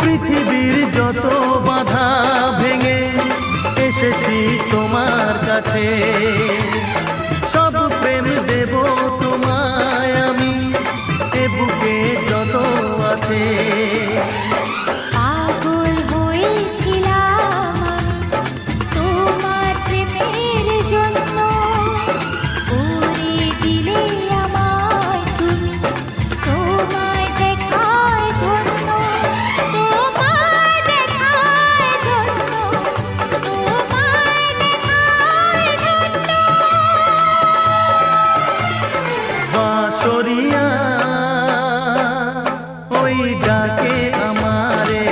পৃথিবীর যত বাধা ভেঙে এসেছি তোমার কাছে, সব প্রেম দেব তোমায় আমি, এ বুকে যত আছে। পাগল হয়েছিলাম তোমার প্রেমের জন্য, করে দিলে আমায় তুমি, তোমায় দেখার জন্য, তোমায় দেখার জন্য, তোমায় দেখার জন্য। বাঁশরিয়া ওই ডাকে আমারে।